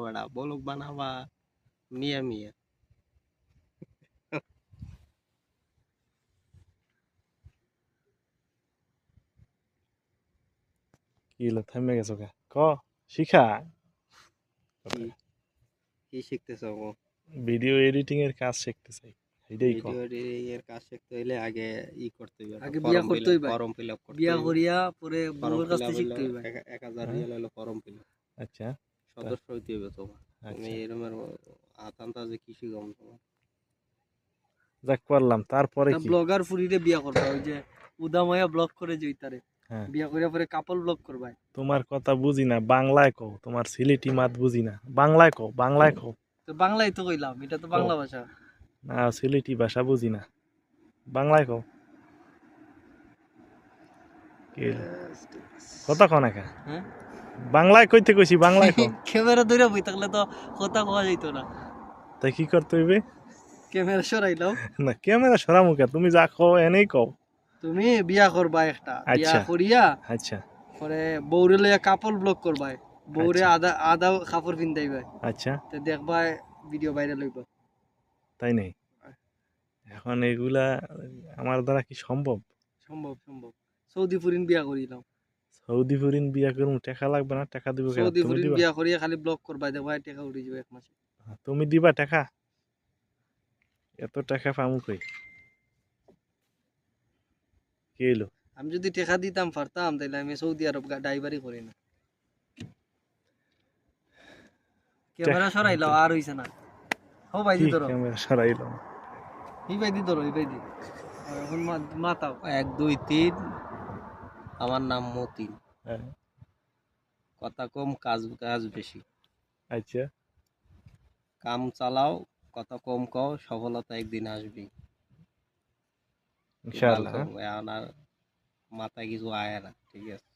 বেটা বলক বানাবা মিয়া মিয়া কি হলো থেমে গেছো কে ক শিখা কি কি শিখতেছ ভিডিও এডিটিং এর কাজ শিখতে চাই এটাই ক ভিডিও এডিটিং এর কাজ শিখতে হইলে আগে করতে হইবে আগে বিয়া করতে হইবে ফর্ম ফিল আপ করতে বিয়া হইবে করিয়া পরে ফর্ম বউয়ের ফিল কাছ আপ থেকে শিখতে হইবে 1000 হ্যাঁ? রিয়াল হলো ফর্ম ফিল আপ আচ্ছা সদস্য হইতে হইবে তোমার তুমি আচ্ছা এরমের আতান্তা যে কি শিখাম তোমার যাক করলাম তারপরে কি ব্লগার ফুরিরে বিয়া করবা ওই যে উদাময়া ব্লগ করে জইতারে হ্যাঁ বিয়া করিয়া পরে কাপল ব্লগ করবা তোমার কথা বুঝি না বাংলায় কও তোমার সিলেটি মাত বুঝি না বাংলায় কও তো বাংলায় তো কইলাম এটা তো বাংলা ভাষা না সিলেটি ভাষা বুঝি না বাংলায় কও কি হইলো? কথা কও না কা হ্যাঁ বাংলায় কইতে কইছি বাংলায় কও ক্যামেরা ধরে বই থাকলে তো কথা কওয়া যাইতো না তাই কি করতে হইবে ক্যামেরা সরাইলাম না ক্যামেরা সরা মুখে তুমি যা কও এনেই কও তুমি বিয়া করবা একটা বিয়া আচ্ছা। করিয়া আচ্ছা পরে বউরে লইয়া কাপল ব্লগ করবা বউরে আচ্ছা। আদা আদা কাপড় পিন্দাইবা আচ্ছা তো দেখবা ভিডিও ভাইরাল হইব তাই নেই এখন এগুলা আমার দ্বারা কি সম্ভব সম্ভব সম্ভব সৌদি ফুরিন বিয়া করিলাম সৌদি ফরিন বিয়া করুম টাকা লাগবে না টাকা দিব কেন সৌদি তুমি ফুরিন দিবা বিয়া করিয়া খালি ব্লগ করবা দেখবা টাকা উঠে যাবে এক মাসে তুমি দিবা টাকা এত টাকা পামু কই কি হইলো আমি যদি টাকা দিতাম পারতাম তাহলে আমি সৌদি আরব ড্রাইভারই করি না ক্যামেরা সরাইলাম আর হইছে না হো ভাই কি দি ধরো ক্যামেরা সরাইলো এই ভাই দি ধরো এই ভাই দি এখন মাতাও 1 2 3 আমার নাম মতিন হ্যাঁ, কথা কম কাজ কাজ বেশি আচ্ছা কাম চালাও কথা কম কও সফলতা একদিন আসবেই ইনশাআল্লাহ ভালো, এখন আর মাথায় কিছু আয় না ঠিক আছে